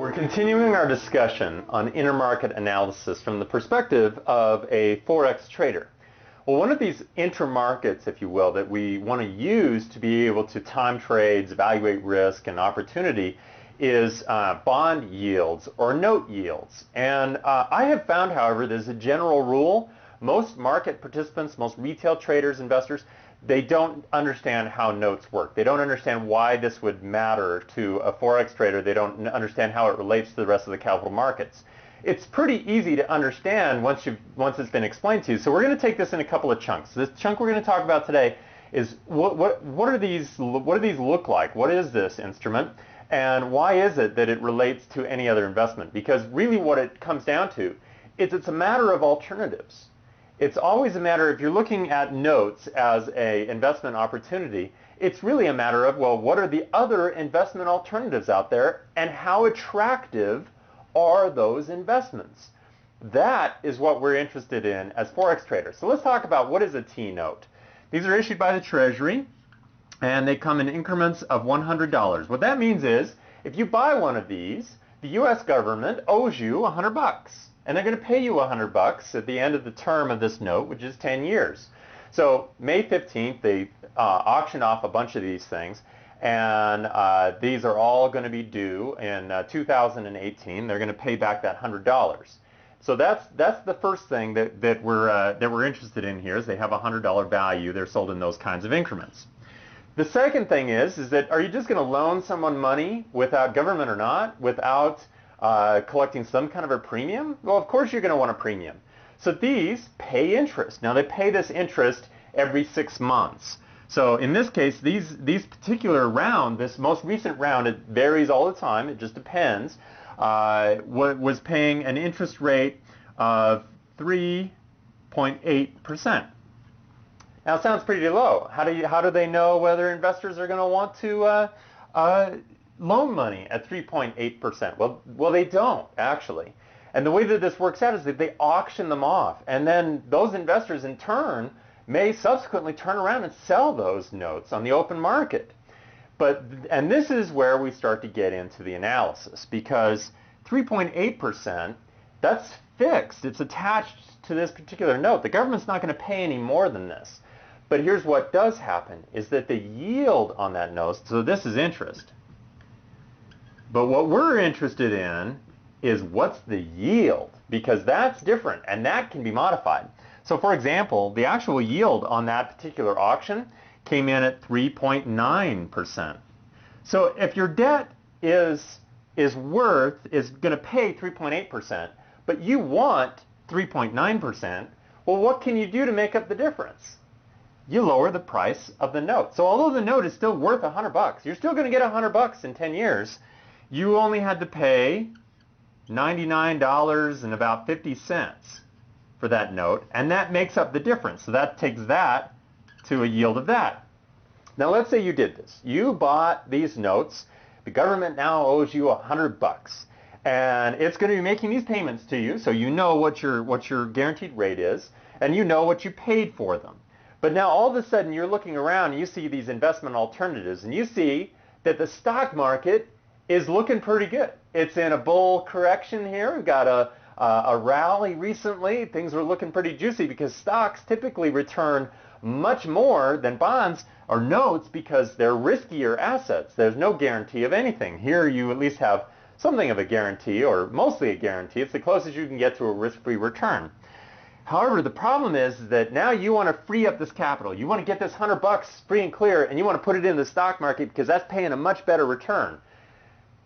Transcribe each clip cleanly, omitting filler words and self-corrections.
We're continuing our discussion on intermarket analysis from the perspective of a Forex trader. Well, one of these intermarkets, if you will, that we want to use to be able to time trades, evaluate risk and opportunity is bond yields or note yields. And I have found, however, there's a general rule. Most market participants, most retail traders, investors, they don't understand how notes work. They don't understand why this would matter to a Forex trader. They don't understand how it relates to the rest of the capital markets. It's pretty easy to understand once it's been explained to you. So we're going to take this in a couple of chunks. This chunk we're going to talk about today is what do these look like? What is this instrument? And why is it that it relates to any other investment? Because really what it comes down to is it's a matter of alternatives. It's always a matter, if you're looking at notes as an investment opportunity, it's really a matter of, well, what are the other investment alternatives out there and how attractive are those investments? That is what we're interested in as Forex traders. So let's talk about what is a T-note. These are issued by the Treasury and they come in increments of $100. What that means is if you buy one of these, the US government owes you $100. And they're going to pay you $100 at the end of the term of this note, which is 10 years. So May 15th, they auction off a bunch of these things, and these are all going to be due in 2018. They're going to pay back that $100. So that's the first thing that we're interested in here. Is they have a $100 value. They're sold in those kinds of increments. The second thing is that are you just going to loan someone money without government or not, without collecting some kind of a premium? Well, of course you're going to want a premium. So these pay interest. Now they pay this interest every 6 months. So in this case, these particular round, this most recent round, it varies all the time. It just depends. Was paying an interest rate of 3.8%. Now it sounds pretty low. How do they know whether investors are going to want to loan money at 3.8%? Well, they don't, actually. And the way that this works out is that they auction them off. And then those investors, in turn, may subsequently turn around and sell those notes on the open market. And this is where we start to get into the analysis, because 3.8%, that's fixed. It's attached to this particular note. The government's not going to pay any more than this. But here's what does happen, is that the yield on that note, so this is interest, but what we're interested in is what's the yield, because that's different and that can be modified. So for example, the actual yield on that particular auction came in at 3.9%. So if your debt is going to pay 3.8%, but you want 3.9%, well, what can you do to make up the difference? You lower the price of the note. So although the note is still worth $100, you're still going to get $100 in 10 years. You only had to pay $99.50 for that note, and that makes up the difference. So that takes that to a yield of that. Now let's say you did this. You bought these notes. The government now owes you $100, and it's going to be making these payments to you, so you know what your guaranteed rate is, and you know what you paid for them. But now all of a sudden you're looking around and you see these investment alternatives, and you see that the stock market is looking pretty good. It's in a bull correction here. We've got a rally recently. Things are looking pretty juicy because stocks typically return much more than bonds or notes because they're riskier assets. There's no guarantee of anything. Here you at least have something of a guarantee, or mostly a guarantee. It's the closest you can get to a risk-free return. However, the problem is that now you want to free up this capital. You want to get this $100 free and clear, and you want to put it in the stock market because that's paying a much better return.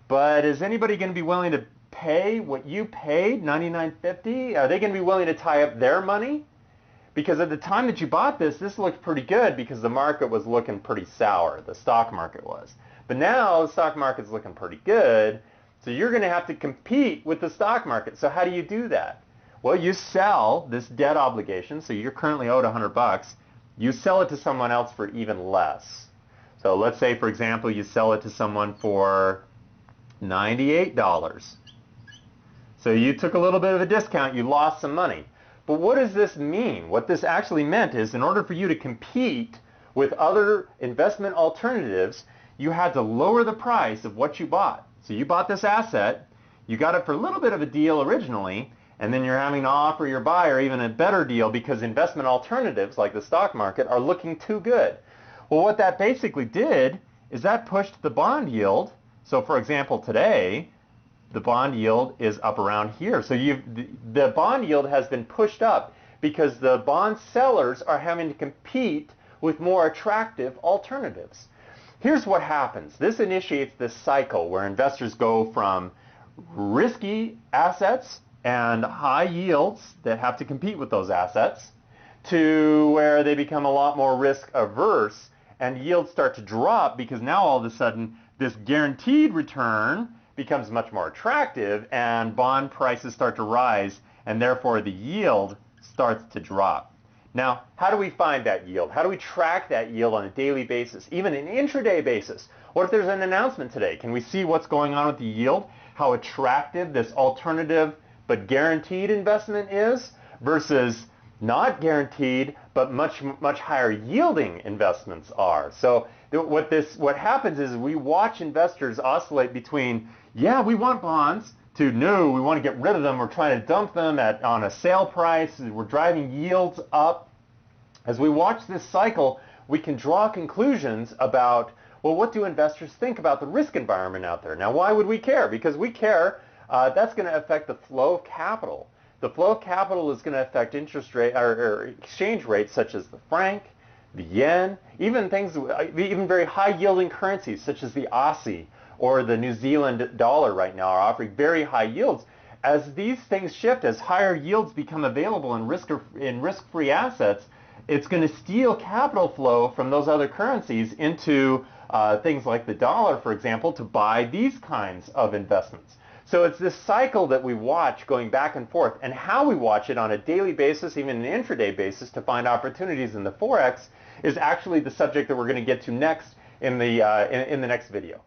But is anybody going to be willing to pay what you paid, $99.50? Are they going to be willing to tie up their money? Because at the time that you bought this looked pretty good because the market was looking pretty sour. The stock market was. But now the stock market's looking pretty good, so you're going to have to compete with the stock market. So how do you do that? Well, you sell this debt obligation, so you're currently owed $100. You sell it to someone else for even less. So let's say, for example, you sell it to someone for $98. So you took a little bit of a discount, you lost some money. But what does this mean? What this actually meant is in order for you to compete with other investment alternatives, you had to lower the price of what you bought. So you bought this asset, You got it for a little bit of a deal originally, and then you're having to offer your buyer even a better deal because investment alternatives like the stock market are looking too good. Well, what that basically did is that pushed the bond yield. So for example, today, the bond yield is up around here. So the bond yield has been pushed up because the bond sellers are having to compete with more attractive alternatives. Here's what happens. This initiates this cycle where investors go from risky assets and high yields that have to compete with those assets to where they become a lot more risk averse and yields start to drop because now all of a sudden this guaranteed return becomes much more attractive and bond prices start to rise and therefore the yield starts to drop. Now, how do we find that yield? How do we track that yield on a daily basis, even an intraday basis? What if there's an announcement today? Can we see what's going on with the yield? How attractive this alternative but guaranteed investment is versus not guaranteed but much higher yielding investments are. So what happens is we watch investors oscillate between, yeah, we want bonds, to no, we want to get rid of them, we're trying to dump them on a sale price, we're driving yields up. As we watch this cycle, we can draw conclusions about, well, what do investors think about the risk environment out there? Now, why would we care? Because we care that's going to affect the flow of capital. The flow of capital is going to affect interest rate or exchange rates such as the franc, the yen, even very high yielding currencies such as the Aussie or the New Zealand dollar right now are offering very high yields. As these things shift, as higher yields become available in risk-free assets, it's going to steal capital flow from those other currencies into things like the dollar, for example, to buy these kinds of investments. So it's this cycle that we watch going back and forth, and how we watch it on a daily basis, even an intraday basis, to find opportunities in the Forex is actually the subject that we're going to get to next in the next video.